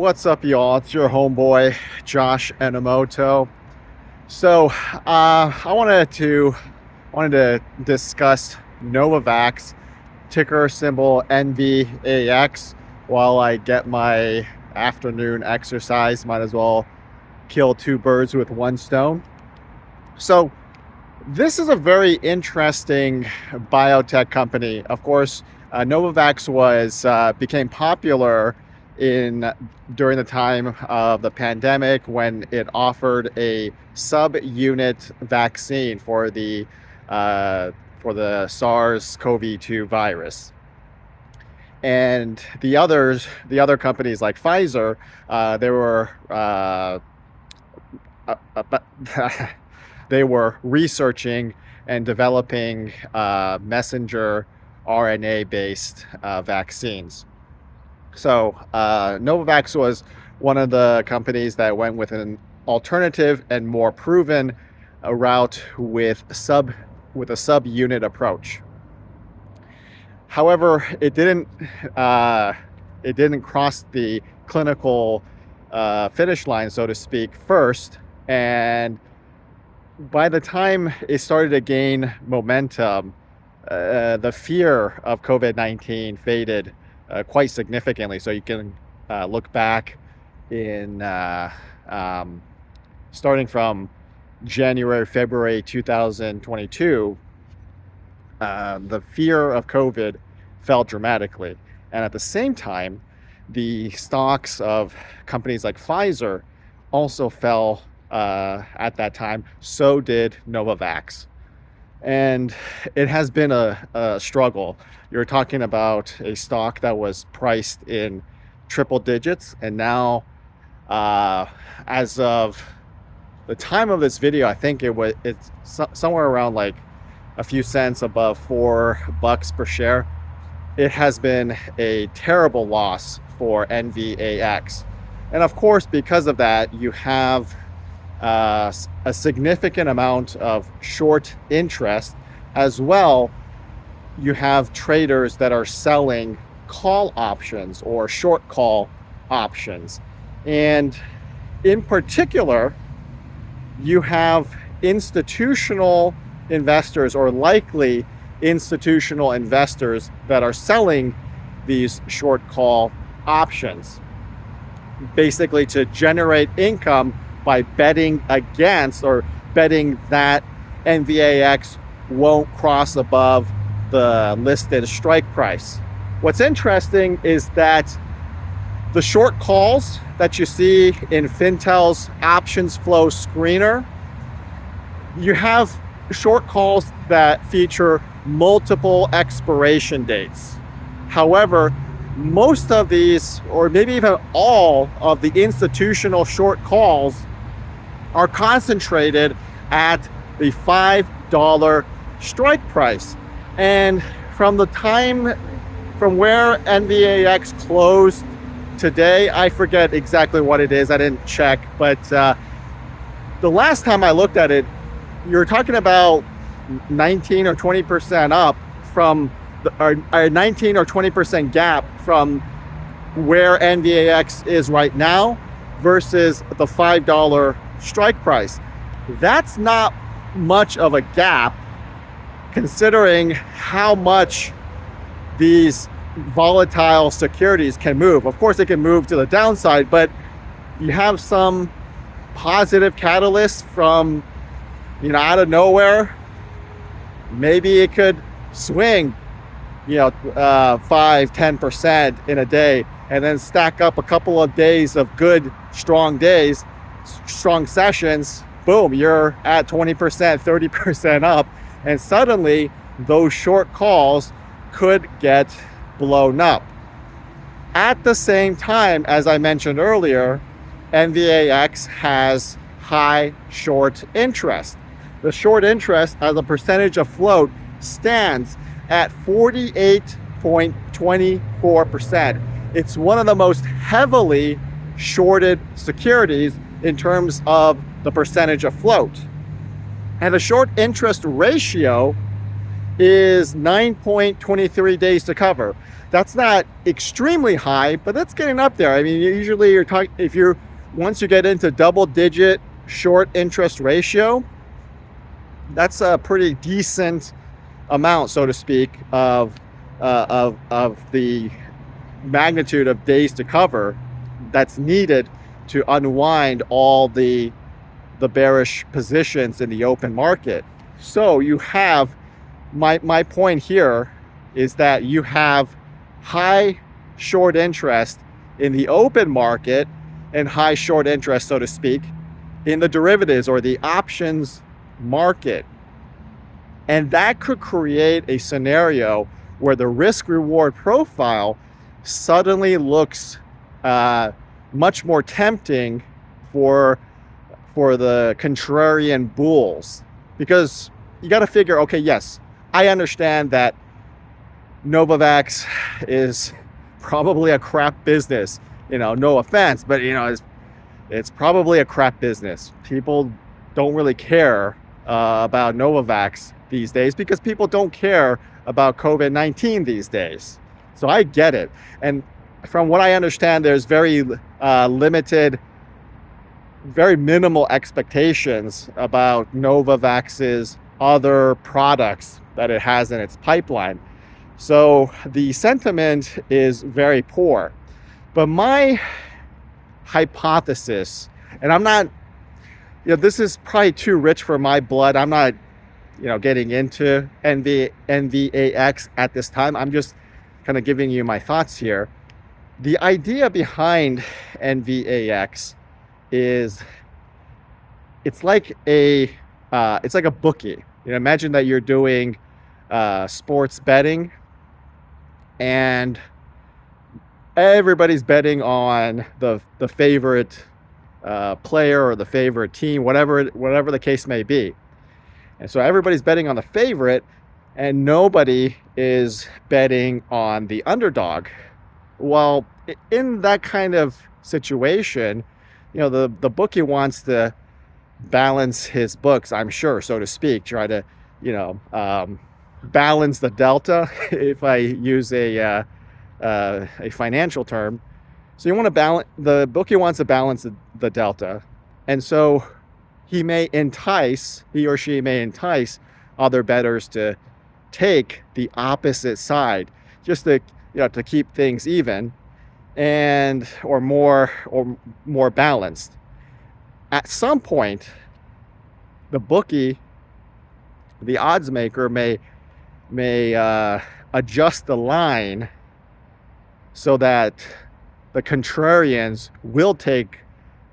What's up, y'all? It's your homeboy, Josh Enomoto. So, I wanted to discuss Novavax, ticker symbol NVAX, while I get my afternoon exercise. Might as well kill two birds with one stone. So, this is a very interesting biotech company. Of course, Novavax became popular during the time of the pandemic when it offered a sub-unit vaccine for the SARS-CoV-2 virus. And the other companies like Pfizer, they were researching and developing messenger RNA-based vaccines. So Novavax was one of the companies that went with an alternative and more proven route with a sub-unit approach. However, it didn't cross the clinical finish line, so to speak, first. And by the time it started to gain momentum, the fear of COVID-19 faded quite significantly. So you can look back in starting from January, February 2022, the fear of COVID fell dramatically. And at the same time, the stocks of companies like Pfizer also fell at that time. So did Novavax. And it has been a struggle. You're talking about a stock that was priced in triple digits, and now, as of the time of this video, I think it's somewhere around like a few cents above $4 per share. It has been a terrible loss for NVAX, and of course, because of that, you have a significant amount of short interest as well. You have traders that are selling call options or short call options. And in particular, you have institutional investors or likely institutional investors that are selling these short call options, basically to generate income by betting against or betting that NVAX won't cross above the listed strike price. What's interesting is that the short calls that you see in Fintel's options flow screener, you have short calls that feature multiple expiration dates. However, most of these, or maybe even all of the institutional short calls, are concentrated at the $5 strike price. And from where NVAX closed today, I forget exactly what it is. I didn't check, but the last time I looked at it, you're talking about 19 or 20% up from or 19 or 20% gap from where NVAX is right now versus the $5 strike price. That's not much of a gap, considering how much these volatile securities can move. Of course, it can move to the downside, but you have some positive catalysts from, out of nowhere. Maybe it could swing, 5-10% in a day, and then stack up a couple of days of good, strong sessions. Boom, you're at 20%, 30% up. And suddenly, those short calls could get blown up. At the same time, as I mentioned earlier, NVAX has high short interest. The short interest as a percentage of float stands at 48.24%. It's one of the most heavily shorted securities in terms of the percentage of float. And the short interest ratio is 9.23 days to cover. That's not extremely high, but that's getting up there. I mean, usually you're talking, once you get into double digit short interest ratio, that's a pretty decent amount, so to speak, of the magnitude of days to cover that's needed to unwind all the bearish positions in the open market. So you have, my point here is that you have high short interest in the open market and high short interest, so to speak, in the derivatives or the options market. And that could create a scenario where the risk reward profile suddenly looks much more tempting for the contrarian bulls. Because you got to figure, okay, yes, I understand that Novavax is probably a crap business, no offense, but it's probably a crap business. People don't really care about Novavax these days because people don't care about COVID-19 these days. So I get it. And from what I understand, there's very limited, very minimal expectations about Novavax's other products that it has in its pipeline. So the sentiment is very poor. But my hypothesis, and I'm not, this is probably too rich for my blood. I'm not, getting into NVAX at this time. I'm just kind of giving you my thoughts here. The idea behind NVAX is it's like a bookie. Imagine that you're doing sports betting, and everybody's betting on the favorite player or the favorite team, whatever the case may be. And so everybody's betting on the favorite, and nobody is betting on the underdog. Well, in that kind of situation, the bookie wants to balance his books, I'm sure, so to speak, try to, balance the delta, if I use a financial term. So you want to balance, the bookie wants to balance the delta. And so he or she may entice other bettors to take the opposite side, just to to keep things even or more balanced. At some point, the bookie, the odds maker, may adjust the line so that the contrarians will take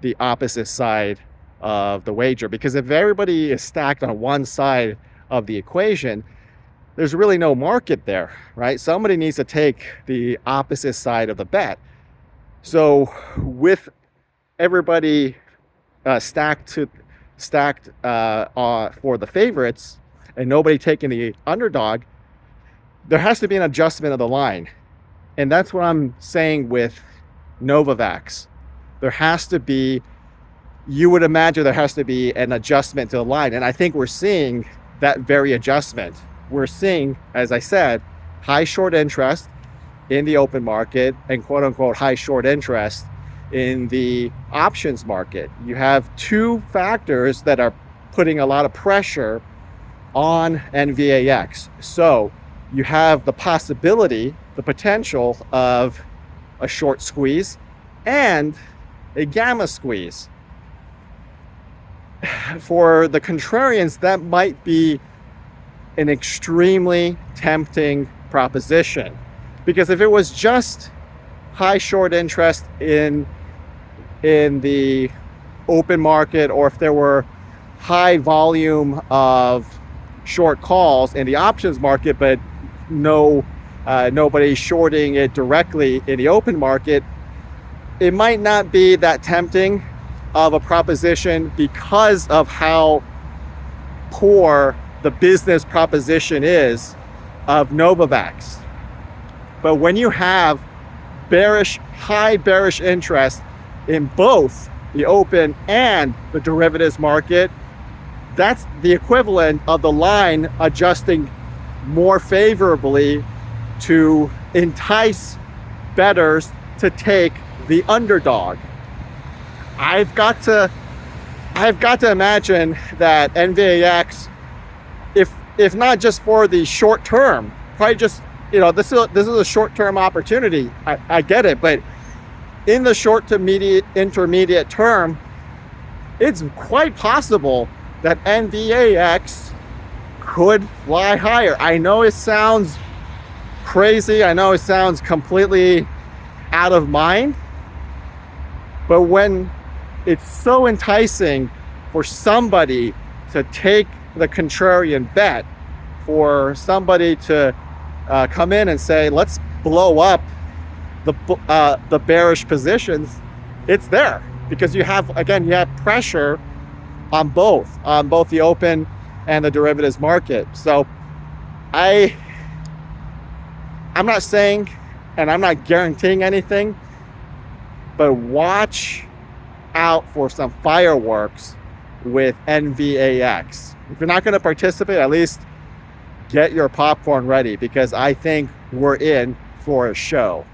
the opposite side of the wager. Because if everybody is stacked on one side of the equation, there's really no market there, right? Somebody needs to take the opposite side of the bet. So with everybody stacked for the favorites and nobody taking the underdog, there has to be an adjustment of the line. And that's what I'm saying with Novavax. You would imagine there has to be an adjustment to the line. And I think we're seeing that very adjustment. We're seeing, as I said, high short interest in the open market and quote unquote high short interest in the options market. You have two factors that are putting a lot of pressure on NVAX. So you have the potential of a short squeeze and a gamma squeeze. For the contrarians, that might be an extremely tempting proposition, because if it was just high short interest in the open market, or if there were high volume of short calls in the options market, but nobody shorting it directly in the open market, it might not be that tempting of a proposition because of how poor the business proposition is of Novavax. But when you have high bearish interest in both the open and the derivatives market, that's the equivalent of the line adjusting more favorably to entice bettors to take the underdog. I've got to imagine that NVAX, if not just for the short term, probably just, this is a short term opportunity. I get it, but in the short to intermediate term, it's quite possible that NVAX could fly higher. I know it sounds crazy. I know it sounds completely out of mind, but when it's so enticing for somebody to take the contrarian bet, for somebody to come in and say, let's blow up the bearish positions, it's there because you have pressure on both the open and the derivatives market. So I'm not saying, and I'm not guaranteeing anything, but watch out for some fireworks with NVAX. If you're not going to participate, at least get your popcorn ready, because I think we're in for a show.